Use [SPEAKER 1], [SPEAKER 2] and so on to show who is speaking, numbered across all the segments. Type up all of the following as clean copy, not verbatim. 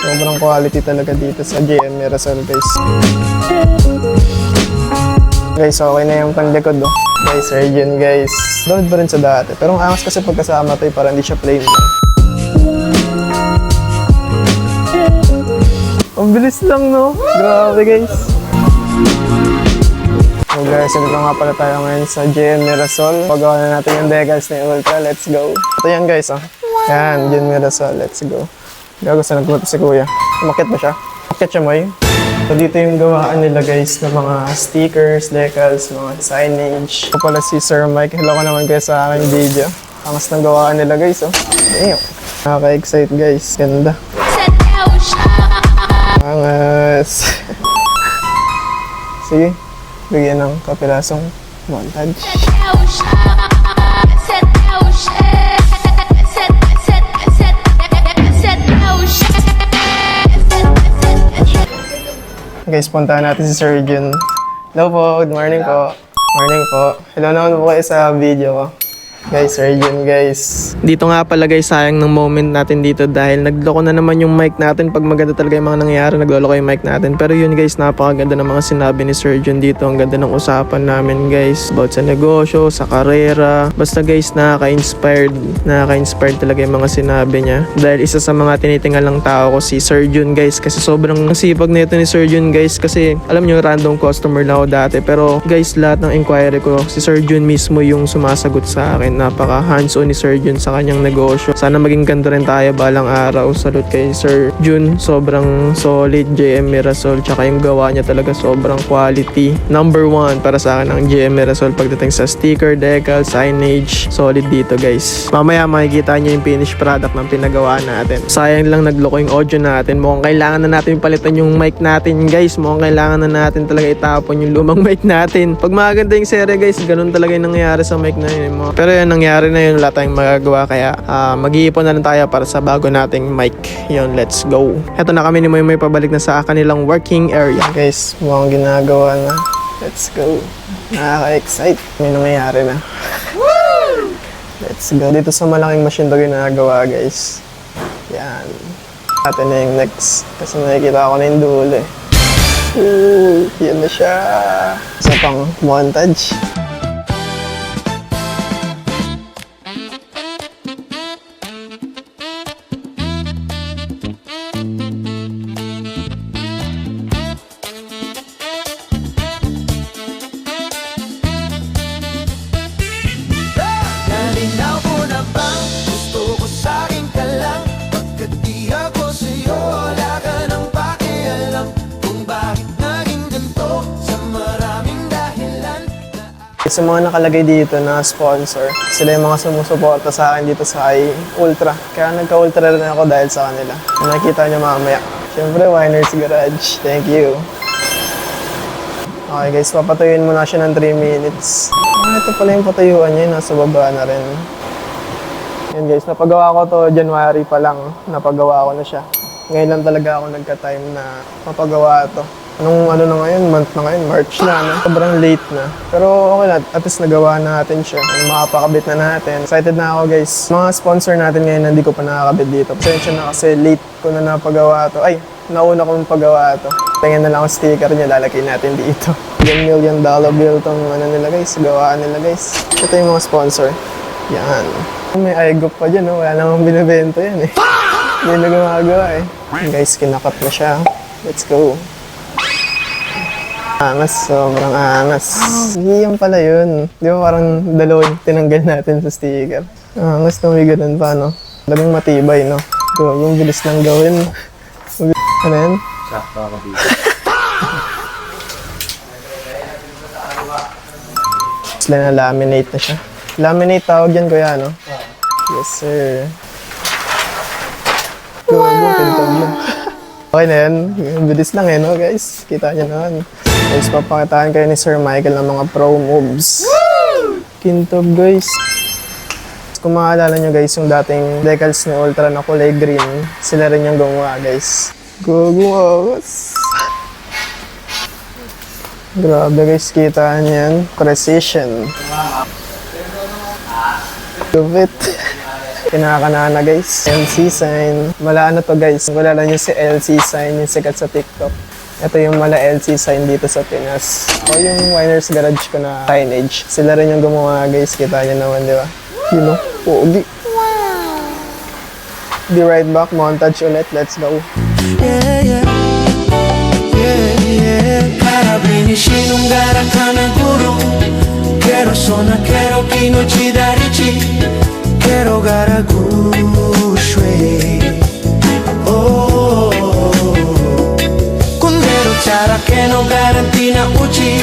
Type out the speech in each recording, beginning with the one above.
[SPEAKER 1] Sobrang quality talaga dito sa JM Mirasol guys. Guys, okay na yung panlikod oh. Guys, Surgeon guys. Download pa rin sa dati. Pero ang angas kasi pagkasama to para hindi siya plain lang. Ang bilis lang no? Grabe guys. So guys, dito nga pala tayo ngayon sa JM Mirasol. Pagawa na natin yung decals ni Ultra. Let's go. Ito yan guys oh. Yan, JM Mirasol. Let's go. Gago sa nagpunta si kuya. Umakit ba siya? Umakit siya Moy? So dito yung gawaan nila guys ng mga stickers, decals, mga signage. Ito pala si Sir Mike. Hello ka naman guys sa aking video. Angas ng gawaan nila guys oh. Ayun. Nakaka-excite guys. Ganda. Angas. Sige. Bigyan ng kapilasong montage. Guys, puntahan natin si Surgeon. Hello po, good morning po. Morning po. Hello naman po kayo sa video ko. Guys, Surgeon guys. Dito nga pala guys, sayang ng moment natin dito dahil nagloko na naman yung mic natin. Pag maganda talaga yung mga nangyayari, nagloloko yung mic natin. Pero yun guys, napakaganda ng mga sinabi ni Surgeon dito. Ang ganda ng usapan namin guys. About sa negosyo, sa karera. Basta guys, nakaka-inspired talaga yung mga sinabi niya. Dahil isa sa mga tinitingal lang tao ko si Surgeon guys. Kasi sobrang sipag na ito ni Surgeon guys. Kasi alam nyo, random customer lang ako dati. Pero guys, lahat ng inquiry ko, si Surgeon mismo yung sumasagot sa akin. Napaka hands-on ni Sir Jun sa kanyang negosyo. Sana maging ganito rin tayo balang araw. Salute kay Sir Jun. Sobrang solid JM Mirasol. Tsaka yung gawa niya talaga sobrang quality. Number 1 para sa akin ang JM Mirasol pagdating sa sticker, decal, signage. Solid dito guys. Mamaya makikita niyo yung finished product ng pinagawa natin. Sayang lang nagloko yung audio natin. Mukhang kailangan na natin palitan yung mic natin guys. Mukhang kailangan na natin talaga itapon yung lumang mic natin. Pag maganda yung serye guys, ganun talaga yung nangyayari sa mic na yun. Pero yun, nangyari na yun, wala tayong magagawa kaya mag-iipon na lang tayo para sa bago nating mic. Yun, let's go. Eto na kami ni Moy pabalik na sa kanilang working area. Guys, mukhang ginagawa na. Let's go. Nakaka-excite. May nangyayari na. Let's go. Dito sa malaking machine to ginagawa guys. Yan. Atin na yung next. Kasi nakikita ko na yung dulo eh. Yan na siya. Isa pang montage. Sa mga nakalagay dito na sponsor, sila yung mga sumusuporta sa akin dito sa Ultra. Kaya nagka-Ultra rin ako dahil sa kanila. Nakikita nyo mamaya. Siyempre, Winer's Garage. Thank you. Okay guys, papatuyuin muna siya ng 3 minutes. Ito pala yung patuyuan niya, nasa baba na rin. Yan guys, napagawa ko to January pa lang. Napagawa ko na siya. Ngayon lang talaga ako nagka-time na mapagawa to. Anong ano na ngayon, month na ngayon, March na, no? Sobrang late na. Pero okay na, at least nagawa natin siya. Makapakabit na natin. Excited na ako guys. Mga sponsor natin ngayon, hindi ko pa nakakabit dito. Pasensya na kasi late ko na napagawa to. Ay, nauna kong pagawa to. Tingnan na lang ang sticker niya, lalagay natin dito. $1 million bill tong ano nila guys, gawaan nila guys. Ito yung mga sponsor. Yan. May iGroup pa dyan, no? Wala namang binibenta yan eh. Hindi na gumagawa eh. Guys, kinakat na siya. Let's go. Angas, sobrang angas. Yan pala yun. Di ba parang dalawang tinanggal natin sa sticker. Angas na may ganun pa, no? Talagang matibay, no? Yung bilis lang gawin. Ano yan?
[SPEAKER 2] Sakto ako dito.
[SPEAKER 1] Sila na laminate na siya. Laminate tawag yan, kuya, no? Yes, sir. Wow! Okay na yan. Bilis lang eh, no, guys? Kita nyo naman. Guys, papakitaan kayo ni Sir Michael ng mga pro moves. Kintob, guys. Kung maalala nyo, guys, yung dating decals ni Ultra na kulay green, sila rin yung gumawa, guys. Gumawas. Grabe, guys. Kita nyo yan. Precision. Love it. Kinakanana guys. LC sign. Mala ano to guys. Wala lang yung si LC sign, yung sikat sa TikTok. Ito yung mala LC sign dito sa Pinas. O yung Winer's Garage ko na signage. Sila rin yung gumawa guys. Kita nyo naman, di ba? You know, pogi. Wow! Be right back. Montage ulit. Let's go.
[SPEAKER 2] Yeah, yeah. Yeah, yeah. Para benissimo un gara kanaguru. Quiero sona, quiero kinochi darichi. Quiero gara gushwe. Oh. Cara que no garantina uchi.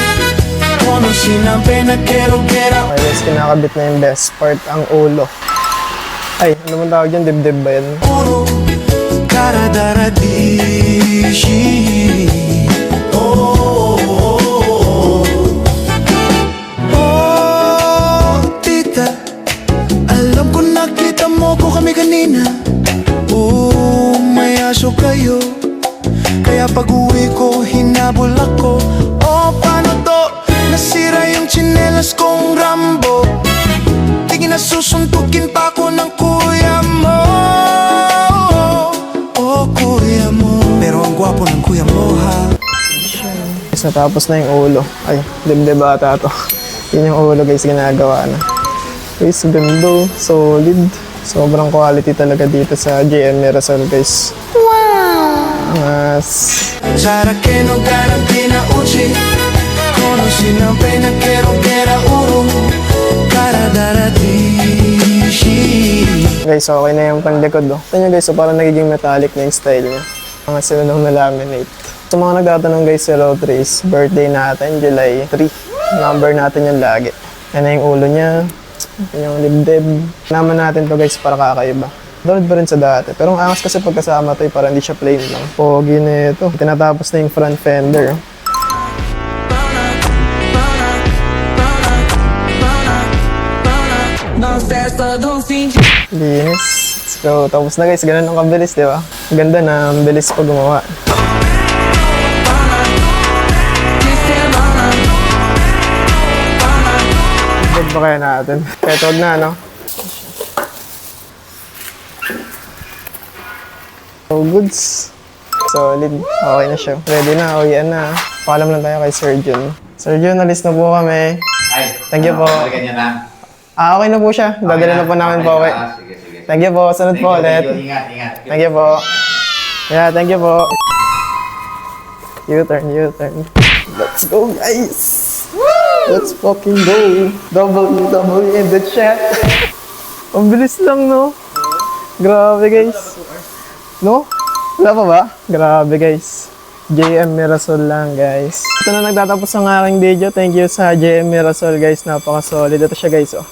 [SPEAKER 2] Kono sinabi na quiero gera.
[SPEAKER 1] Okay guys, kinakabit na yung best part, ang ulo. Ay, ano man tawag yan? Dibdib ba yan?
[SPEAKER 2] Uro, cara daradishi. Oh, oh, tita. Alam ko nakita mo ko kami kanina. Oh, may aso kayo. Kaya pag-uwi ko, hinabol ako. Oh, paano to? Nasira yung tsinelas kong Rambo. Tingin na susuntukin pa ako ng kuya mo. Oh, kuya mo. Pero ang gwapo ng kuya mo, ha?
[SPEAKER 1] Guys, natapos na yung ulo. Ay, dibdib ata to. Yun yung ulo guys, ginagawa na. Guys, ganda, solid. Sobrang quality talaga dito sa JM Mirasol guys. Mas
[SPEAKER 2] Sarà che non garantina uchi. Conosci na pena quiero gera uro. Cara daradishi.
[SPEAKER 1] guys, okay na yung panlikod oh. Ito nyo guys, so parang nagiging metallic na yung style niya. Mga sinunong na laminate. Sa mga nagtatanong guys, si Road Race, birthday natin, July 3. Number natin yung lagi. Yan na yung ulo niya. Yan yung dibdib. Naman natin to guys para kakaiba. Download pa rin sa dati. Pero ang angas kasi pagkasama to, para hindi siya plain lang. Pogi na ito. Tinatapos na yung front fender. Linis. Let's go. Tapos na guys, ganun ang kabilis, di ba? Ganda na, ang bilis pa gumawa. Bag ba kaya natin? Kaya tuwag na, no? So, goods. Solid. Okay na siya. Ready na. Uwian na. Paalam lang tayo kay Sir Jun. Sir Jun, alis na po kami.
[SPEAKER 3] Ay,
[SPEAKER 1] Thank you po.
[SPEAKER 3] balikan niya na.
[SPEAKER 1] Okay na po siya. Dadala na po namin po. Okay.
[SPEAKER 3] Sige, sige.
[SPEAKER 1] Thank you po. Sunod po ulit.
[SPEAKER 3] Ingat, ingat.
[SPEAKER 1] Thank you po. Yeah, thank you po. U-turn, U-turn. Let's go, guys! Let's fucking go! WWE in the chat! Ang bilis lang, no? Grabe, guys. No? Wala pa ba? Grabe, guys. JM Mirasol lang, guys. Ito na nagtatapos ang aking video. Thank you sa JM Mirasol, guys. Napaka-solid. Ito siya, guys, oh.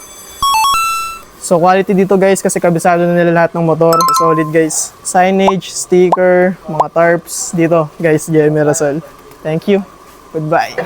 [SPEAKER 1] So, quality dito, guys, kasi kabisado na nila lahat ng motor. Solid, guys. Signage, sticker, mga tarps. Dito, guys, JM Mirasol. Thank you. Goodbye.